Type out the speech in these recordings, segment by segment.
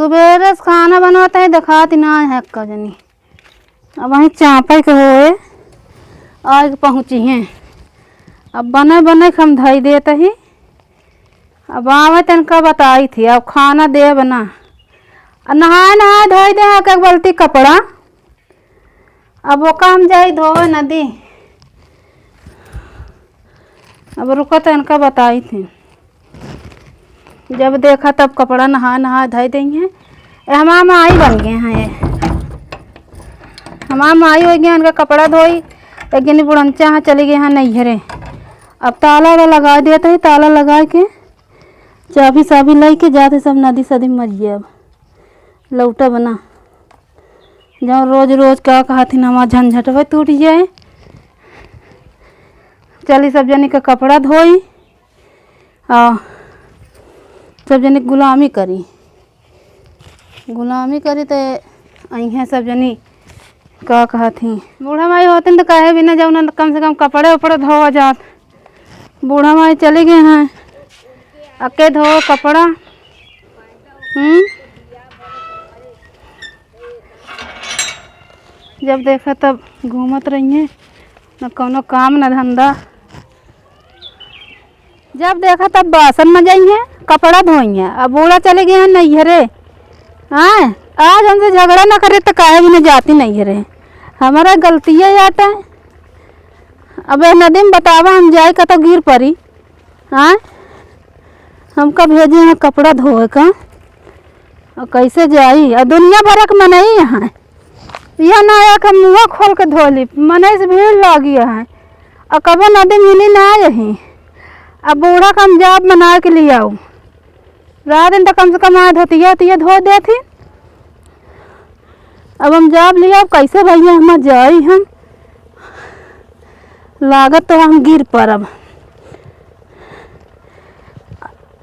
सुबह से खाना बनवाता है दिखाती ना है कजनी। अब वहीं चाँपे के होए आज पहुँची हैं। अब बने बने हम धई देते ही। अब आवे तनका बताई थी अब खाना दे बना नहाए नहाए धोई दे एक बाल्टी कपड़ा। अब वो काम जाई धोवे नदी। अब रुको तो इनका बताई थी जब देखा तब कपड़ा नहा नहा धोई देंगे। हमारा माई बन गए हैं ये हमारा माई हो गया इनका कपड़ा धोई एक गिनी बुढ़ंचा यहाँ चली गए हैं नैहरे। अब ताला लगा देते ही ताला लगा के चाबी साबी लाई के जाते सब नदी सदी मरिए। अब लौटा बना जब रोज रोज क्या कहा थी हमारा झंझटवा टूट जाए। चली सब जनी का कपड़ा धोई और सब जनी गुलामी करी तो अं सब जनी का कहा थी। बूढ़ा माई होते तो कहे भी ना जाओ ना कम से कम कपड़े उपड़े धोवा जात। बूढ़ा माई चले गए हैं अके धो कपड़ा। जब देखा तब घूमत रही हैं न कोनो काम न धंधा। जब देखा तब बासन मजाई हैं कपड़ा धोई हैं। अब बूढ़ा चले गए हैं नैहरे। हाँ आज हमसे झगड़ा ना करे तो काहे भी न जाती नैहरे। हमारा गलती है आटा। अब नदी में बतावा हम जाए का तो गिर पड़ी। हाँ हमका भेजे हैं कपड़ा धोए का और कैसे जाई। और दुनिया भर के मनई यहाँ यह ना आया कि मुँह खोल के धो ली मनई से भीड़ लगी है। और कबो नदी मिली ना यही। अब बूढ़ा का हम जाब बना के लिए आऊँ रात दिन तो कम से कम आए धोतिया धो दे थी। अब हम जाब लिया अब कैसे भैया हम जाई हम लागत तो हम गिर पड़ब।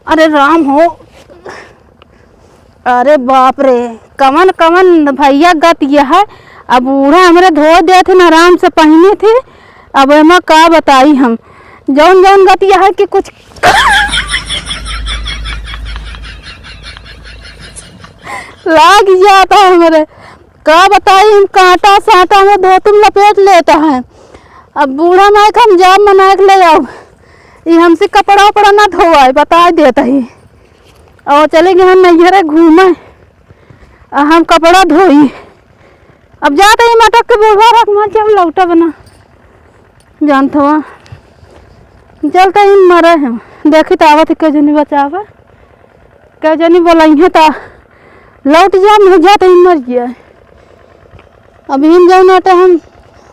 अरे राम हो अरे बाप रे कमन कमन भैया गत यह है। अब बूढ़ा हमारे धो दे थे आराम से पहनी थी। अब एमा का बताई हम जौन जौन गत यह है कि कुछ लाग जाता है हमारे का बताई हम कांटा साटा में धो तुम लपेट लेता है। अब बूढ़ा माई का हम जाब मना के ले आओ ये हमसे कपड़ा उपड़ा ना धोआए बता देता ही। और चले गए हम नैहरे घूमे हम कपड़ा धोई। अब जाते ही मटक के बूढ़ा रख मत जब लौटा बना जानत हुआ चलते ही मरे हम देखी तो आवत क्यों जनी बचावे क्यों जनी बोलाई तो लौट जा नहीं जाते ही मर गया। अब इन जाओ नाटे हम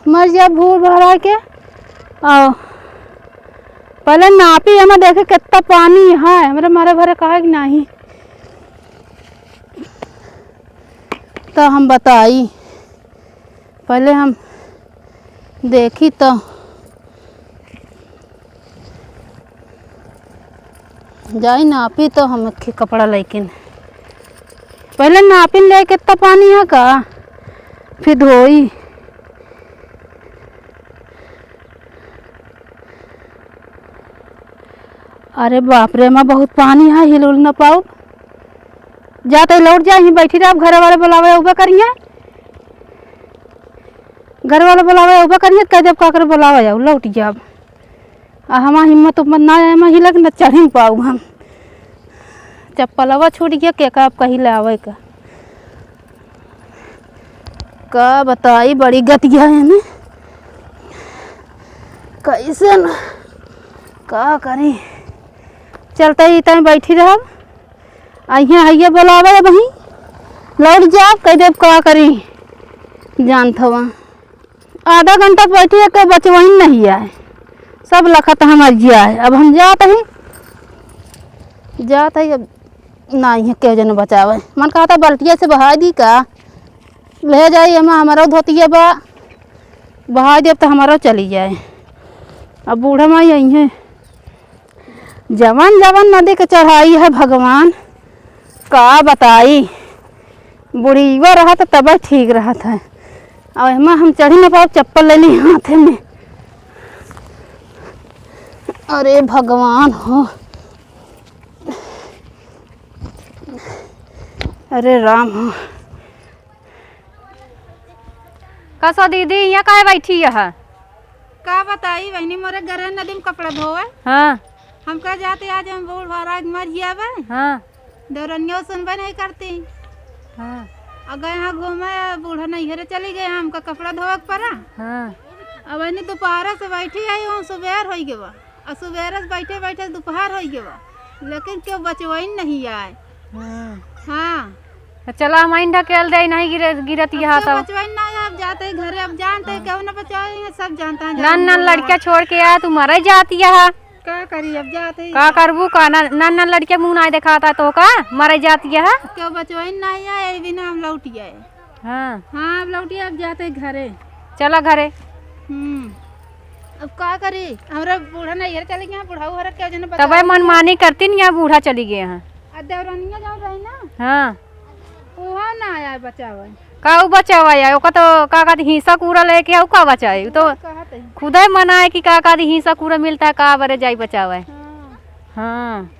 मर गया भूल भरा के। और पहले नापी हमें देखे कितना पानी है मेरे मारे भरे कहा कि नहीं तो हम बताई पहले हम देखी तो जाई नापी तो हम कपड़ा लेकिन पहले नापी ले कितना पानी है का फिर धोई। अरे बाप रे माँ बहुत पानी है हिल उल न पाओ जाते लौट जाए ही बैठी रहे। घर वाले बुलावे उबे करिए घर वाले बुलावे उबे करिए कह जब का कर बुलावा जाओ लौट जाब। हमारा हिम्मत उम्मत ना आए मैं हिलक न चढ़ ही पाऊँ हम चप्पलवा छूट गया क्या आप कहीं ले आवे का बताई बड़ी गतिया है हमें कैसे न का करी। चलते ही तय बैठी रह आइए बुलावे वहीं लौट जा कह देव का करी जानत हवा। आधा घंटा बैठी है बच वहीं नहीं आए सब लखत हमार जाए। अब हम जाते ही अब नहीं है क्यों जन बचावे मन कहता बाल्टिया से बहा दी का ले जाए हमारा धोतिया बहा दे तो हमारा चली जाए। अब बूढ़ा माई आई है जवन जवन नदी के चढ़ाई है भगवान का बताई। बुढ़ीवा रहा तो तब ठीक रहा था। और हम चढ़ी न पाओ चप्पल ले ली हाथ में। अरे भगवान हो अरे राम। कसो दीदी यहाँ काहे बैठी है? का बताई बहनी मोरे घर नदी में कपड़ा धोवे। हाँ हम कह जाते आज हम बूढ़ भरा मर जावे। हाँ दौरनियो सुनबे नहीं करती। हाँ अगर यहाँ घूमे बूढ़ा नैहरे चली गए हमका कपड़ा धोवे के पड़ा। हाँ अब बहनी दोपहर से बैठी आई हूँ सुबेर हो गए और सुबेर से बैठे बैठे दोपहर हो गए लेकिन क्यों बचवाई नहीं आए। हाँ तो चलो हम इन ढकेल दे नहीं गिरत यहाँ तो बचवाई नहीं अब जाते घरे अब जानते क्यों ना बचाएंगे सब जानता है। नन नन लड़कियाँ छोड़ के आ तू मर जाती है। क्या करी अब जाते का करबू का नन नन लड़कियाँ मुँह नहीं दिखाता तो का मर जाती है। क्यों बचवाई नहीं आए बिना हम लौटी आए। हाँ हाँ अब लौटी अब जाते घरे। चला घरे। अब का करी हमरा बूढ़ा नैहर चले गया बूढ़ा हर क्या जने तब मनमानी करती नहीं बूढ़ा चली गए हैं। देवरानिया जाओ रही ना। हाँ वहाँ ना आया बचावे का बचावा है ओका तो का हिस्सा कूड़ा लेके आओ का बचाए तो खुद ही मना है कि का हिस्सा कूड़ा मिलता है का बरे जाई बचावे। हाँ